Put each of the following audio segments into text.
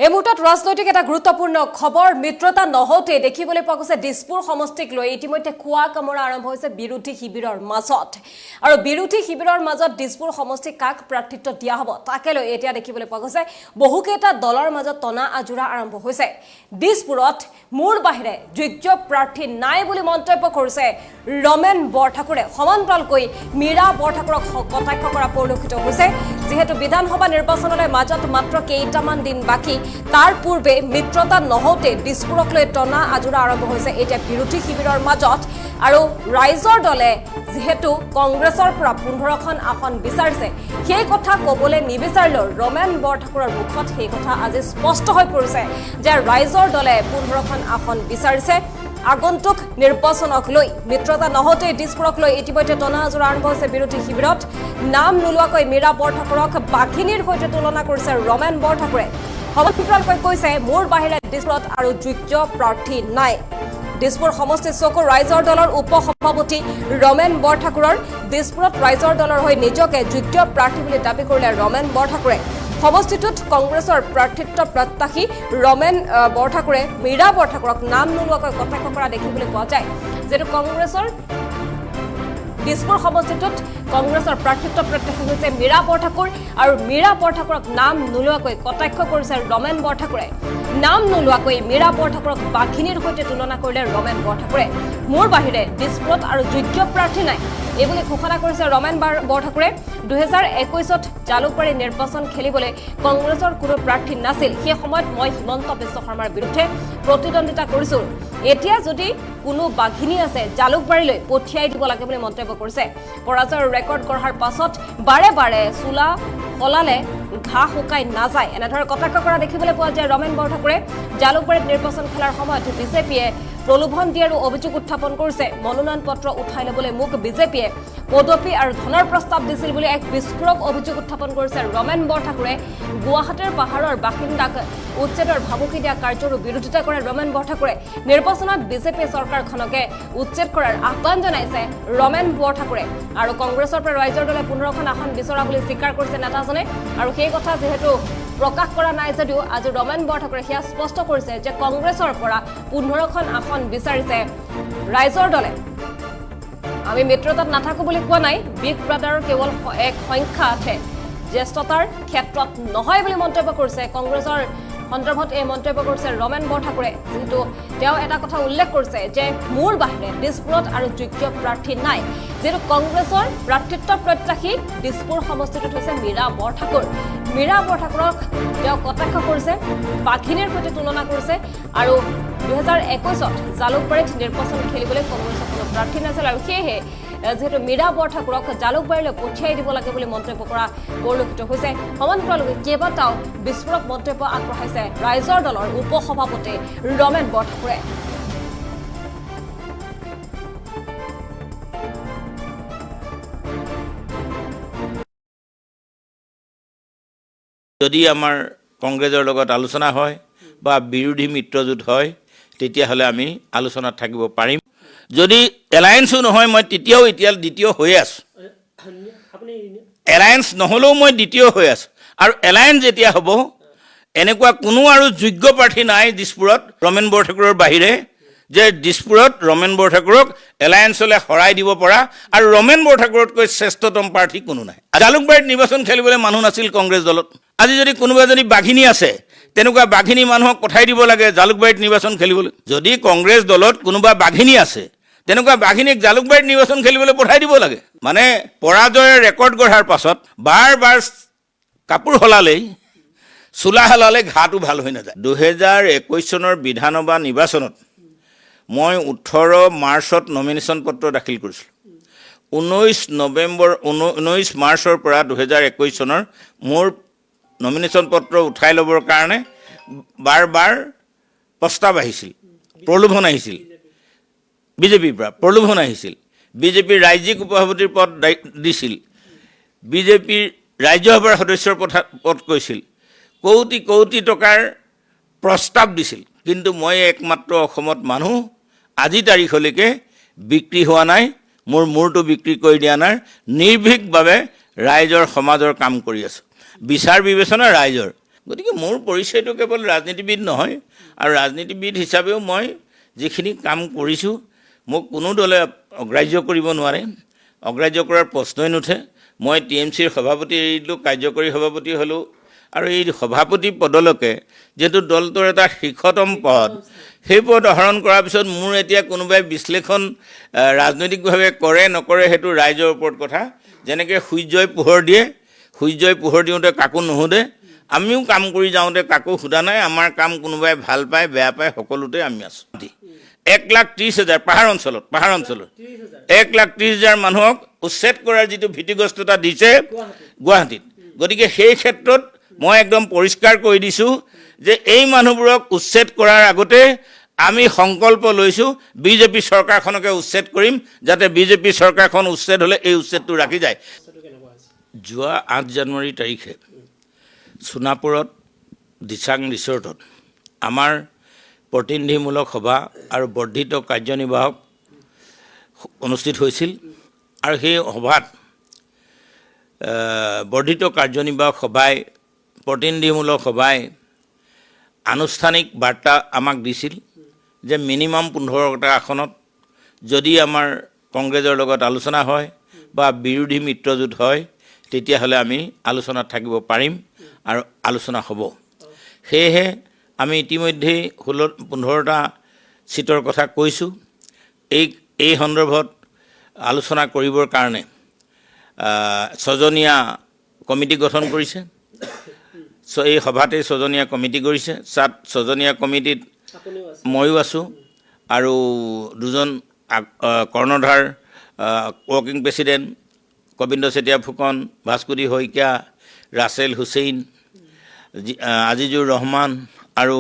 এই মুহূৰ্তত ৰাজনৈতিক এটা গুৰুত্বপূৰ্ণ খবৰ মিত্ৰতা নহওঁতে দেখিবলৈ পোৱা গৈছে দিছপুৰ সমষ্টিক লৈ ইতিমধ্যে খোৱা কামৰা আৰম্ভ হৈছে বিৰোধী শিবিৰৰ মাজত আৰু বিৰোধী শিবিৰৰ মাজত দিছপুৰ সমষ্টিক কাক প্ৰাৰ্থিত্ব দিয়া হ'ব তাকে লৈ এতিয়া দেখিবলৈ পোৱা গৈছে বহুকেইটা দলৰ মাজত টনা আজোৰা আৰম্ভ হৈছে দিছপুৰত মূৰ বাহিৰে যোগ্য প্ৰাৰ্থী নাই বুলি মন্তব্য কৰিছে ৰমেন বৰঠাকুৰে সমান্তৰালকৈ মীৰা বৰঠাকুৰক কটাক্ষ কৰা পৰিলক্ষিত হৈছে যেহেতু বিধানসভা নিৰ্বাচনলৈ মাজত মাত্ৰ কেইটামান দিন বাকি তাৰ পূৰ্বে মিত্ৰতা নহওঁতে দিছপুৰক লৈ টনা আজোৰা আৰম্ভ হৈছে এতিয়া বিৰোধী শিবিৰৰ মাজত আৰু ৰাইজৰ দলে যেহেতু কংগ্ৰেছৰ পৰা 15খন আসন বিচাৰিছে সেই কথা ক'বলৈ নিবিচাৰিলেও ৰমেন বৰঠাকুৰৰ মুখত সেই কথা আজি স্পষ্ট হৈ পৰিছে যে ৰাইজৰ দলে 15খন আসন বিচাৰিছে আগন্তুক নিৰ্বাচনক লৈ মিত্ৰতা নহওঁতে দিছপুৰক লৈ ইতিমধ্যে টনা আজোৰা আৰম্ভ হৈছে বিৰোধী শিবিৰত নাম নোলোৱাকৈ মীৰা বৰঠাকুৰক বাঘিনীৰ সৈতে তুলনা কৰিছে ৰমেন বৰঠাকুৰে সমান্তৰালকৈ কৈছে মোৰ বাহিৰে দিছপুৰত আৰু যোগ্য প্ৰাৰ্থী নাই দিছপুৰ সমষ্টি চকুৰ ৰাইজৰ দলৰ উপ সভাপতি ৰমেন বৰঠাকুৰৰ দিছপুৰত ৰাইজৰ দলৰ হৈ নিজকে যোগ্য প্ৰাৰ্থী বুলি দাবী কৰিলে ৰমেন বৰঠাকুৰে সমষ্টিটোত কংগ্ৰেছৰ প্ৰাৰ্থিত্ব প্ৰত্যাশী ৰমেন বৰঠাকুৰে মীৰা বৰঠাকুৰক নাম নোলোৱাকৈ কটাক্ষ কৰা দেখিবলৈ পোৱা যায় যেটো কংগ্ৰেছৰ দিছপুৰ সমষ্টিটোত কংগ্ৰেছৰ প্ৰাৰ্থিত্ব প্ৰত্যাশী হৈছে মীৰা বৰঠাকুৰ আৰু মীৰা বৰঠাকুৰক নাম নোলোৱাকৈ কটাক্ষ কৰিছে ৰমেন বৰঠাকুৰে নাম নোলোৱাকৈ মীৰা বৰঠাকুৰক বাঘিনীৰ সৈতে তুলনা কৰিলে ৰমেন বৰঠাকুৰে মোৰ বাহিৰে দিছপুৰত আৰু যোগ্য প্ৰাৰ্থী নাই এইবুলি ঘোষণা কৰিছে ৰমেন বৰঠাকুৰে 2021ত জালুকবাৰী নিৰ্বাচন খেলিবলৈ কংগ্ৰেছৰ কোনো প্ৰাৰ্থী নাছিল সেই সময়ত মই হিমন্ত বিশ্ব শৰ্মাৰ বিৰুদ্ধে প্ৰতিদ্বন্দ্বিতা কৰিছোঁ এতিয়া যদি কোনো বাঘিনী আছে জালুকবাৰীলৈ পঠিয়াই দিব লাগে বুলি মন্তব্য কৰিছে পৰাজয়ৰ ৰেকৰ্ড গঢ়াৰ পাছত বাৰে বাৰে চুলা হলালে ঘাঁ শুকাই নাযায় এনেধৰণৰ কটাক্ষ কৰা দেখিবলৈ পোৱা যায় ৰমেন বৰঠাকুৰে জালুকবাৰীত নিৰ্বাচন খেলাৰ সময়ত বিজেপিয়ে প্ৰলোভন দিয়াৰো অভিযোগ উত্থাপন কৰিছে মনোনয়ন পত্ৰ উঠাই ল'বলৈ মোক বিজেপিয়ে পদপি আৰু ধনৰ প্ৰস্তাৱ দিছিল বুলি এক বিস্ফোৰক অভিযোগ উত্থাপন কৰিছে ৰমেন বৰঠাকুৰে গুৱাহাটীৰ পাহাৰৰ বাসিন্দাক উচ্ছেদৰ ভাবুকি দিয়া কাৰ্যৰো বিৰোধিতা কৰে ৰমেন বৰঠাকুৰে নিৰ্বাচনত বিজেপি চৰকাৰখনকে উচ্ছেদ কৰাৰ আহ্বান জনাইছে ৰমেন বৰঠাকুৰে আৰু কংগ্ৰেছৰ পৰা ৰাইজৰ দলে 15খন আসন বিচৰা বুলি স্বীকাৰ কৰিছে নেতাজনে আৰু সেই কথা যেহেতু প্ৰকাশ কৰা নাই যদিও আজি ৰমেন বৰঠাকুৰে সেয়া স্পষ্ট কৰিছে যে কংগ্ৰেছৰ পৰা 15খন আসন বিচাৰিছে ৰাইজৰ দলে আমি মিত্ৰতাত নাথাকো বুলি কোৱা নাই বিগ ব্ৰাদাৰৰ কেৱল এক সংখ্যা আছে জ্যেষ্ঠতাৰ ক্ষেত্ৰত নহয় বুলি মন্তব্য কৰিছে কংগ্ৰেছৰ সন্দৰ্ভত এই মন্তব্য কৰিছে ৰমেন বৰঠাকুৰে যেহেতু তেওঁ এটা কথা উল্লেখ কৰিছে যে মোৰ বাহিৰে দিছপুৰত আৰু যোগ্য প্ৰাৰ্থী নাই যেহেতু কংগ্ৰেছৰ প্ৰাৰ্থিত্ব প্ৰত্যাশী দিছপুৰ সমষ্টিটোত হৈছে মীৰা বৰঠাকুৰক তেওঁ কটাক্ষ কৰিছে বাঘিনীৰ সৈতে তুলনা কৰিছে আৰু 2021ত জালুকবাৰীত নিৰ্বাচন খেলিবলৈ কংগ্ৰেছৰ কোনো প্ৰাৰ্থী নাছিল আৰু সেয়েহে যেহেতু মীৰা বৰঠাকুৰক জালুকবাৰীলৈ পঠিয়াই দিব লাগে বুলি মন্তব্য কৰা পৰিলক্ষিত হৈছে সমান্তৰালকৈ কেইবাটাও বিস্ফোৰক মন্তব্য আগবঢ়াইছে ৰাইজৰ দলৰ উপ সভাপতি ৰমেন বৰঠাকুৰে যদি আমাৰ কংগ্ৰেছৰ লগত আলোচনা হয় বা বিৰোধী মিত্ৰজোঁট হয় তেতিয়াহ'লে আমি আলোচনাত থাকিব পাৰিম যদি এলায়েন্সো নহয় মই তেতিয়াও এতিয়া দ্বিতীয় হৈ আছোঁ এলায়েন্স নহ'লেও মই দ্বিতীয় হৈ আছোঁ আৰু এলায়েন্স যেতিয়া হ'ব এনেকুৱা কোনো আৰু যোগ্য প্ৰাৰ্থী নাই দিছপুৰত ৰমেন বৰঠাকুৰৰ বাহিৰে যে দিছপুৰত ৰমেন বৰঠাকুৰক এলায়েন্সলৈ হৰাই দিব পৰা আৰু ৰমেন বৰঠাকুৰতকৈ শ্ৰেষ্ঠতম প্ৰাৰ্থী কোনো নাই জালুকবাৰীত নিৰ্বাচন খেলিবলৈ মানুহ নাছিল কংগ্ৰেছ দলত আজি যদি কোনোবা যদি বাঘিনী আছে তেনেকুৱা বাঘিনী মানুহক পঠাই দিব লাগে জালুকবাৰীত নিৰ্বাচন খেলিবলৈ যদি কংগ্ৰেছ দলত কোনোবা বাঘিনী আছে তেনেকুৱা বাঘিনীক জালুকবাৰীত নিৰ্বাচন খেলিবলৈ পঠাই দিব লাগে মানে পৰাজয়ৰ ৰেকৰ্ড গঢ়াৰ পাছত বাৰ বাৰ কাপোৰ সলালেই চোলা সলালে ঘাটো ভাল হৈ নাযায় 2021 চনৰ বিধানসভা নিৰ্বাচনত মই 18 মাৰ্চত নমিনেশ্যন পত্ৰ দাখিল কৰিছিলোঁ 19 মাৰ্চৰ পৰা 2021 চনৰ মোৰ নমিনেশ্যন পত্ৰ উঠাই ল'বৰ কাৰণে বাৰ বাৰ প্ৰস্তাৱ আহিছিল প্ৰলোভন আহিছিল বিজেপিৰ পৰা প্ৰলোভন আহিছিল বিজেপিৰ ৰাজ্যিক উপসভাপতিৰ পদ দিছিল বিজেপিৰ ৰাজ্যসভাৰ সদস্যৰ পদ কৈছিল কোটি টকাৰ প্ৰস্তাৱ দিছিল কিন্তু মই একমাত্ৰ অসমত মানুহ আজি তাৰিখলৈকে বিক্ৰী হোৱা নাই মোৰ মূৰটো বিক্ৰী কৰি দিয়া নাই নিৰ্ভীকভাৱে ৰাইজৰ সমাজৰ কাম কৰি আছোঁ বিচাৰ বিবেচনা ৰাইজৰ গতিকে মোৰ পৰিচয়টো কেৱল ৰাজনীতিবিদ নহয় আৰু ৰাজনীতিবিদ হিচাপেও মই যিখিনি কাম কৰিছোঁ মোক কোনো দলে অগ্ৰাহ্য কৰিব নোৱাৰে, অগ্ৰাহ্য কৰাৰ প্ৰশ্নই নুঠে। মই TMCৰ সভাপতি এৰি দিলোঁ, কাৰ্যকৰী সভাপতি হ'লোঁ, আৰু এই সভাপতি পদলৈকে যিহেতু দলটোৰ এটা শীৰ্ষতম পদ, সেই পদ আহৰণ কৰাৰ পিছত মোৰ এতিয়া কোনোবাই বিশ্লেষণ ৰাজনৈতিকভাৱে কৰে নকৰে সেইটো ৰাইজৰ ওপৰত কথা। যেনেকৈ সূৰ্যই পোহৰ দিয়ে, সূৰ্যই পোহৰ দিওঁতে কাকো নুসুধে, আমিও কাম কৰি যাওঁতে কাকো সোধা নাই। আমাৰ কাম কোনোবাই ভাল পায় বেয়া পায় সকলোতে আমি আছোঁ। 1,30,000 পাহাৰ অঞ্চলত 1,30,000 মানুহক উচ্ছেদ কৰাৰ যিটো ভীতিগ্ৰস্ততা দিছে গুৱাহাটীত, গতিকে সেই ক্ষেত্ৰত মই একদম পৰিষ্কাৰ কৰি দিছোঁ যে এই মানুহবোৰক উচ্ছেদ কৰাৰ আগতে আমি সংকল্প লৈছোঁ বিজেপি চৰকাৰখনকে উচ্ছেদ কৰিম, যাতে বিজেপি চৰকাৰখন উচ্ছেদ হ'লে এই উচ্ছেদটো ৰাখি যায়। যোৱা 8 জানুৱাৰী তাৰিখে সোণাপুৰত দিচাং ৰিচৰ্টত আমাৰ প্ৰতিনিধিমূলক সভা আৰু বৰ্ধিত কাৰ্যনিৰ্বাহক অনুষ্ঠিত হৈছিল, আৰু সেই সভাত বৰ্ধিত কাৰ্যনিৰ্বাহক সভাই প্ৰতিনিধিমূলক সভাই আনুষ্ঠানিক বাৰ্তা আমাক দিছিল যে মিনিমাম 15টা আসনত যদি আমাৰ কংগ্ৰেছৰ লগত আলোচনা হয় বা বিৰোধী মিত্ৰজোঁট হয় তেতিয়াহ'লে আমি আলোচনাত থাকিব পাৰিম আৰু আলোচনা হ'ব। সেয়েহে আমি ইতিমধ্যেই 15টা চিটৰ কথা কৈছোঁ। এই সন্দৰ্ভত আলোচনা কৰিবৰ কাৰণে 6জনীয়া কমিটি গঠন কৰিছে। এই সভাতে 6জনীয়া কমিটি কৰিছে। 6জনীয়া কমিটিত ময়ো আছোঁ আৰু 2জন কৰ্ণধাৰ ৱৰ্কিং প্ৰেছিডেণ্ট কবিন্দ চেতিয়া ফুকন, ভাস্কুতি শইকীয়া, ৰাছেল হুছেইন, আজিজুৰ ৰহমান আৰু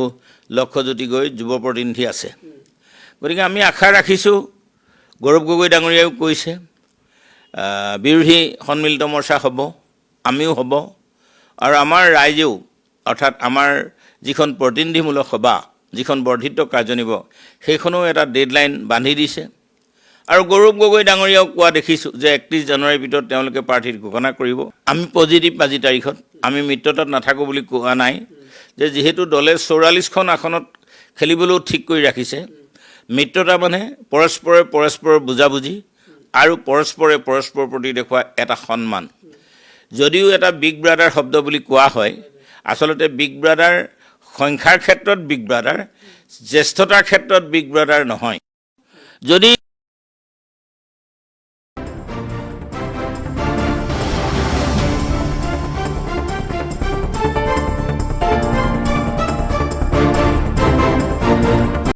লক্ষ্যজ্যোতি গগৈ যুৱ প্ৰতিনিধি আছে। গতিকে আমি আশা ৰাখিছোঁ, গৌৰৱ গগৈ ডাঙৰীয়াও কৈছে, বিৰোধী সন্মিলিত মৰ্চা হ'ব, আমিও হ'ব, আৰু আমাৰ ৰাইজেও অৰ্থাৎ আমাৰ যিখন প্ৰতিনিধিমূলক সভা, যিখন বৰ্ধিত কাৰ্যনিৰ্বাহক, সেইখনেও এটা ডেডলাইন বান্ধি দিছে। আৰু গৌৰৱ গগৈ ডাঙৰীয়াও কোৱা দেখিছোঁ যে 31 জানুৱাৰীৰ ভিতৰত তেওঁলোকে প্ৰাৰ্থী ঘোষণা কৰিব। আমি পজিটিভ আজি তাৰিখত, আমি মিত্ৰতাত নাথাকোঁ বুলি কোৱা নাই, যে যিহেতু দলে 44খন আসনত খেলিবলৈও ঠিক কৰি ৰাখিছে। মিত্ৰতা মানে পৰস্পৰৰ বুজাবুজি আৰু পৰস্পৰৰ প্ৰতি দেখুওৱা এটা সন্মান। যদিও এটা বিগ ব্ৰাদাৰ শব্দ বুলি কোৱা হয়, আচলতে বিগ ব্ৰাদাৰ সংখ্যাৰ ক্ষেত্ৰত বিগ ব্ৰাদাৰ, জ্যেষ্ঠতাৰ ক্ষেত্ৰত বিগ ব্ৰাদাৰ নহয়। যদি